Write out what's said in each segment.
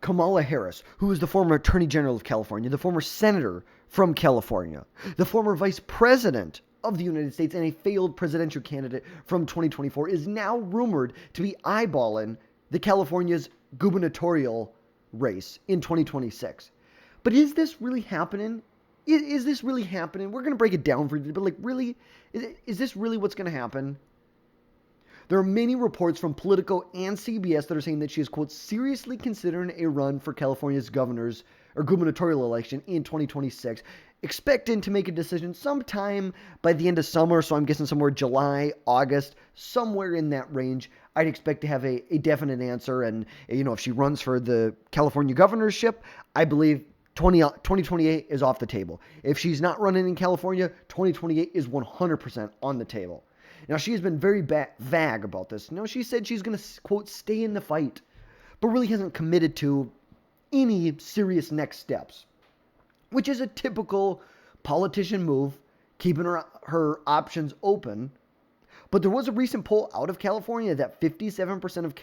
Kamala Harris, who is the former Attorney General of California, the former Senator from California, the former Vice President of the United States, and a failed presidential candidate from 2024, is now rumored to be eyeballing the California's gubernatorial race in 2026. But is this really happening? Is this really happening? We're going to break it down for you, but really, is this really what's going to happen? There are many reports from Politico and CBS that are saying that she is, quote, seriously considering a run for California's governor's or gubernatorial election in 2026, expecting to make a decision sometime by the end of summer. So I'm guessing somewhere July, August, somewhere in that range. I'd expect to have a definite answer. And, if she runs for the California governorship, I believe 2028 is off the table. If she's not running in California, 2028 is 100% on the table. Now, she has been very vague about this. She said she's going to, quote, stay in the fight, but really hasn't committed to any serious next steps, which is a typical politician move, keeping her options open. But there was a recent poll out of California that 57% of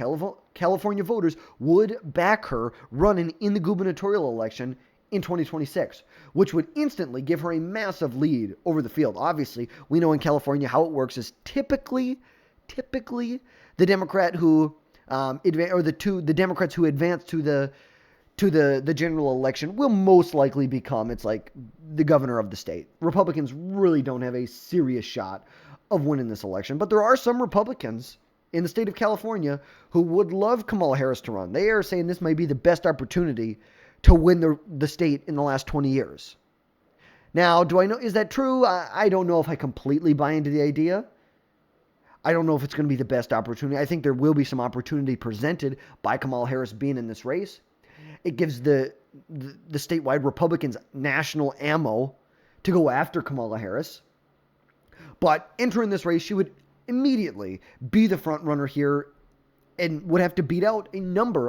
California voters would back her running in the gubernatorial election in 2026, which would instantly give her a massive lead over the field. Obviously, we know in California how it works is typically the Democrat who the Democrats who advance to the general election will most likely become, it's like, the governor of the state. Republicans really don't have a serious shot of winning this election, but there are some Republicans in the state of California who would love Kamala Harris to run. They are saying this might be the best opportunity to win the state in the last 20 years. Now, do I know, is that true? I don't know if I completely buy into the idea. I don't know if it's going to be the best opportunity. I think there will be some opportunity presented by Kamala Harris being in this race. It gives the statewide Republicans national ammo to go after Kamala Harris. But entering this race, she would immediately be the front runner here and would have to beat out a number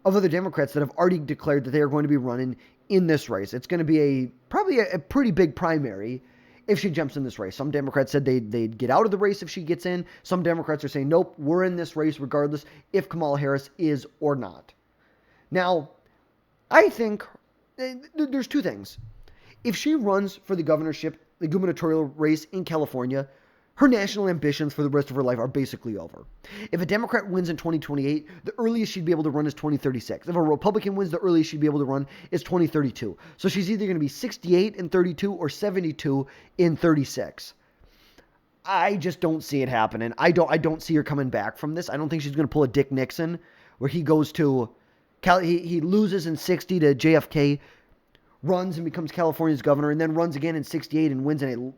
of other Democrats that have already declared that they are going to be running in this race. It's going to be probably a pretty big primary if she jumps in this race. Some Democrats said they'd get out of the race if she gets in. Some Democrats are saying, nope, we're in this race regardless if Kamala Harris is or not. Now, I think there's two things. If she runs for the governorship, the gubernatorial race in California, her national ambitions for the rest of her life are basically over. If a Democrat wins in 2028, the earliest she'd be able to run is 2036. If a Republican wins, the earliest she'd be able to run is 2032. So she's either going to be 68 in 32 or 72 in 36. I just don't see it happening. I don't see her coming back from this. I don't think she's going to pull a Dick Nixon where he goes to he loses in 60 to JFK, runs and becomes California's governor, and then runs again in 68 and wins in a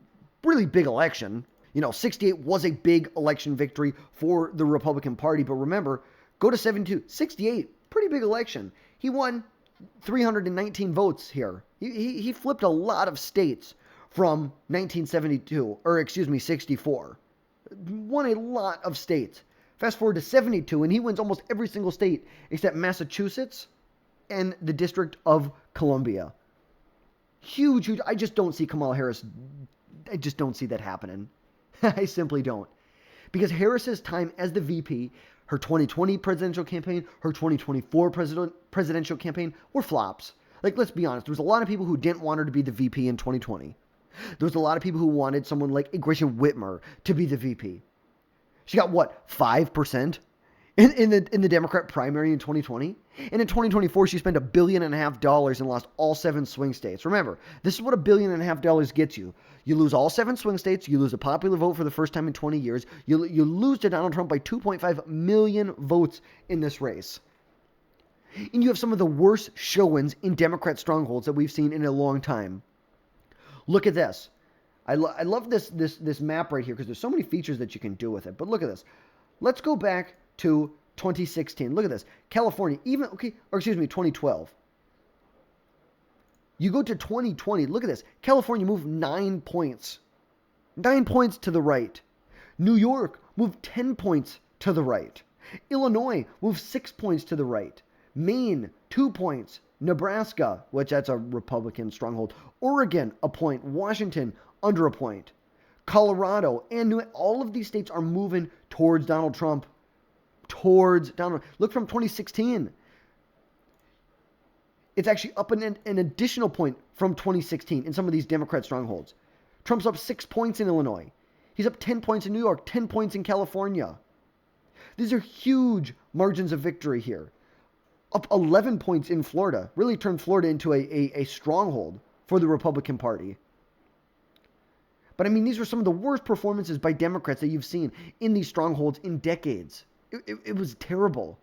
really big election. 68 was a big election victory for the Republican Party. But remember, go to 72. 68, pretty big election. He won 319 votes here. He flipped a lot of states from 64. Won a lot of states. Fast forward to 72, and he wins almost every single state except Massachusetts and the District of Columbia. Huge. I just don't see Kamala Harris. I just don't see that happening. I simply don't. Because Harris's time as the VP, her 2020 presidential campaign, her 2024 presidential campaign were flops. Like, let's be honest. There was a lot of people who didn't want her to be the VP in 2020. There was a lot of people who wanted someone like Gretchen Whitmer to be the VP. She got, 5% in the Democrat primary in 2020? And in 2024, she spent $1.5 billion and lost all 7 swing states. Remember, this is what $1.5 billion gets you. You lose all 7 swing states. You lose a popular vote for the first time in 20 years. You lose to Donald Trump by 2.5 million votes in this race. And you have some of the worst show-ins in Democrat strongholds that we've seen in a long time. Look at this. I love this map right here because there's so many features that you can do with it. But look at this. Let's go back to 2016. Look at this. California, 2012. You go to 2020. Look at this. California moved 9 points. 9 points to the right. New York moved 10 points to the right. Illinois moved 6 points to the right. Maine, 2 points. Nebraska, which that's a Republican stronghold. Oregon, a point. Washington, under a point. Colorado and all of these states are moving towards Donald Trump. Look from 2016. It's actually up an additional point from 2016 in some of these Democrat strongholds. Trump's up 6 points in Illinois. He's up 10 points in New York, 10 points in California. These are huge margins of victory here. Up 11 points in Florida. Really turned Florida into a stronghold for the Republican Party. But I mean, these were some of the worst performances by Democrats that you've seen in these strongholds in decades. It was terrible.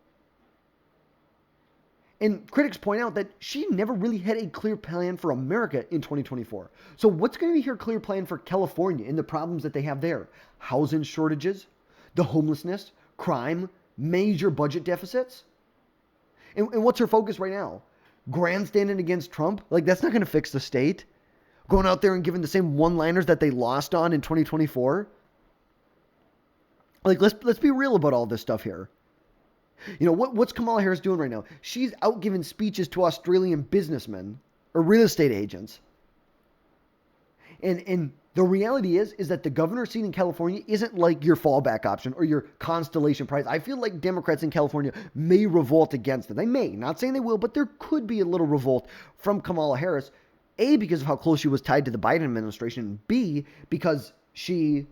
And critics point out that she never really had a clear plan for America in 2024. So what's going to be her clear plan for California and the problems that they have there? Housing shortages, the homelessness, crime, major budget deficits? And what's her focus right now? Grandstanding against Trump? Like, that's not going to fix the state. Going out there and giving the same one-liners that they lost on in 2024? Like, let's be real about all this stuff here. You know, what's Kamala Harris doing right now? She's out giving speeches to Australian businessmen or real estate agents. And the reality is that the governor's seat in California isn't like your fallback option or your constellation prize. I feel like Democrats in California may revolt against it. They may. Not saying they will, but there could be a little revolt from Kamala Harris. A, because of how close she was tied to the Biden administration. And B, because she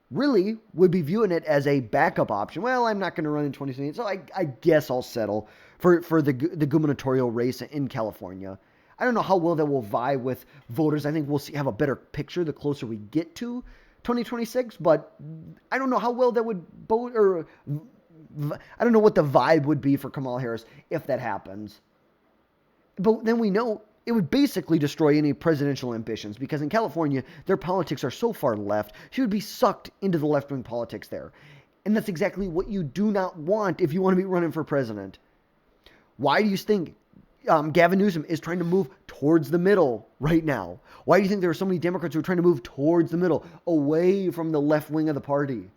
really would be viewing it as a backup option. Well, I'm not going to run in 2028, so I guess I'll settle for the gubernatorial race in California. I don't know how well that will vie with voters. I think we'll have a better picture the closer we get to 2026, but I don't know how well that would vote, or I don't know what the vibe would be for Kamala Harris if that happens. But then we know it would basically destroy any presidential ambitions, because in California, their politics are so far left, she would be sucked into the left-wing politics there. And that's exactly what you do not want if you want to be running for president. Why do you think Gavin Newsom is trying to move towards the middle right now? Why do you think there are so many Democrats who are trying to move towards the middle, away from the left wing of the party?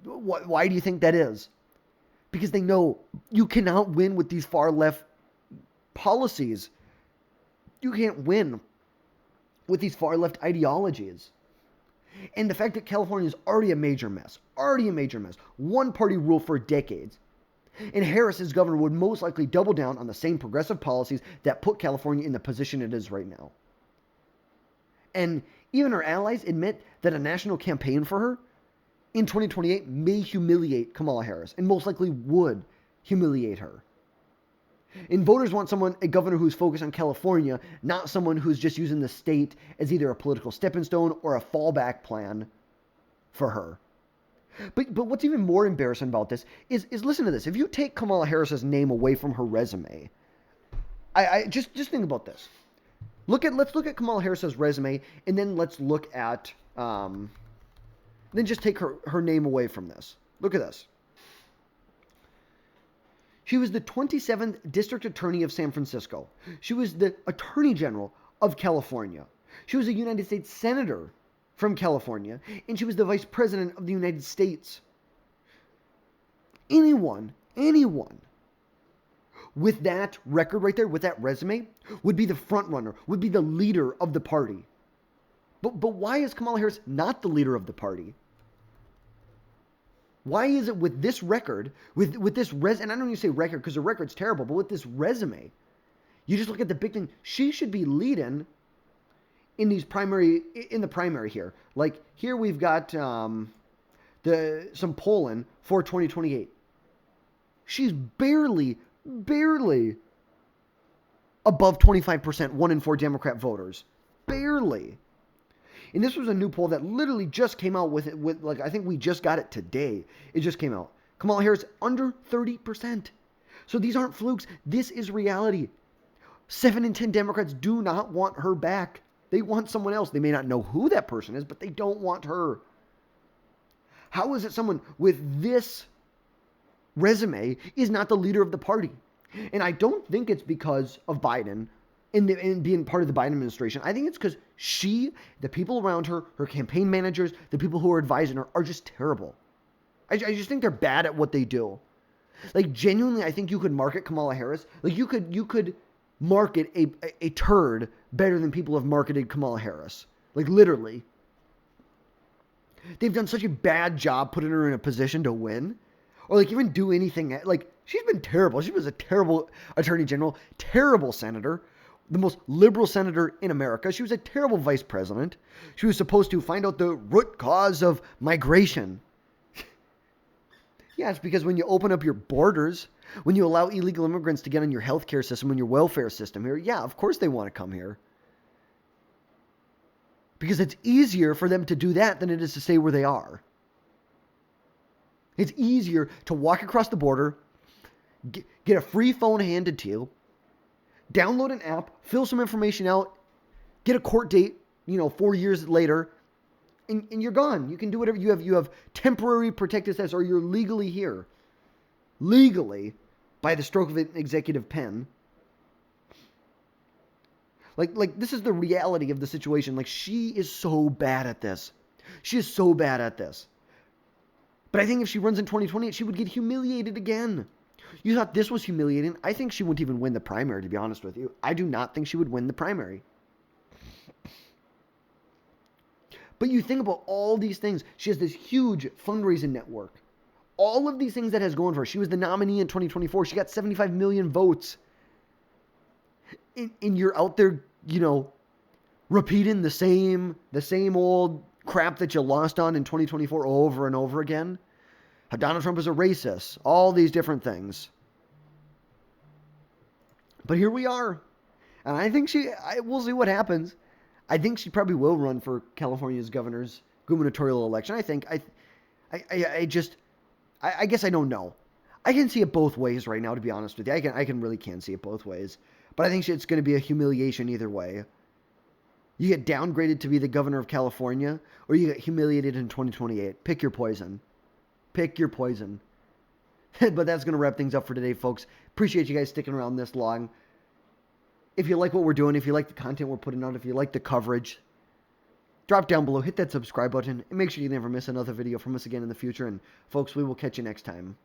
Why do you think that is? Because they know you cannot win with these far left policies. You can't win with these far left ideologies. And the fact that California is already a major mess, one party rule for decades, and Harris as governor would most likely double down on the same progressive policies that put California in the position it is right now. And even her allies admit that a national campaign for her in 2028 may humiliate Kamala Harris, and most likely would humiliate her. And voters want a governor who's focused on California, not someone who's just using the state as either a political stepping stone or a fallback plan for her. But what's even more embarrassing about this is listen to this. If you take Kamala Harris's name away from her resume, I just think about this. Let's look at Kamala Harris's resume, and then let's look at then just take her name away from this. Look at this. She was the 27th District Attorney of San Francisco. She was the Attorney General of California. She was a United States Senator from California, and she was the Vice President of the United States. Anyone with that record right there, with that resume, would be the front runner, would be the leader of the party. But why is Kamala Harris not the leader of the party? Why is it with this record, with this and I don't even say record because the record's terrible, but with this resume, you just look at the big thing. She should be leading in the primary here. Like here we've got some polling for 2028. She's barely above 25%, 1 in 4 Democrat voters. Barely. And this was a new poll that literally just came out with I think we just got it today. It just came out. Kamala Harris under 30%. So these aren't flukes. This is reality. 7 in 10 Democrats do not want her back. They want someone else. They may not know who that person is, but they don't want her. How is it someone with this resume is not the leader of the party? And I don't think it's because of Biden and being part of the Biden administration. I think it's because the people around her, her campaign managers, the people who are advising her are just terrible. I just think they're bad at what they do. Like genuinely, I think you could market Kamala Harris. Like you could market a turd better than people have marketed Kamala Harris. Like literally. They've done such a bad job putting her in a position to win. Or like even do anything. Like She's been terrible. She was a terrible attorney general, terrible senator, the most liberal senator in America. She was a terrible vice president. She was supposed to find out the root cause of migration. Yeah, it's because when you open up your borders, when you allow illegal immigrants to get on your healthcare system and your welfare system here, yeah, of course they want to come here. Because it's easier for them to do that than it is to stay where they are. It's easier to walk across the border, get a free phone handed to you, download an app, fill some information out, get a court date, 4 years later, and you're gone. You can do whatever. You have temporary protected status, or you're legally here. Legally, by the stroke of an executive pen. Like this is the reality of the situation. Like, she is so bad at this. She is so bad at this. But I think if she runs in 2020, she would get humiliated again. You thought this was humiliating? I think she wouldn't even win the primary, to be honest with you. I do not think she would win the primary. But you think about all these things. She has this huge fundraising network. All of these things that has going for her. She was the nominee in 2024. She got 75 million votes. And you're out there, repeating the same old crap that you lost on in 2024 over and over again. How Donald Trump is a racist. All these different things. But here we are. And I think we'll see what happens. I think she probably will run for California's governor's gubernatorial election. I guess I don't know. I can see it both ways right now, to be honest with you. I really can see it both ways. But I think it's going to be a humiliation either way. You get downgraded to be the governor of California, or you get humiliated in 2028. Pick your poison. Pick your poison. But that's going to wrap things up for today, folks. Appreciate you guys sticking around this long. If you like what we're doing, if you like the content we're putting out, if you like the coverage, drop down below, hit that subscribe button, and make sure you never miss another video from us again in the future. And folks, we will catch you next time.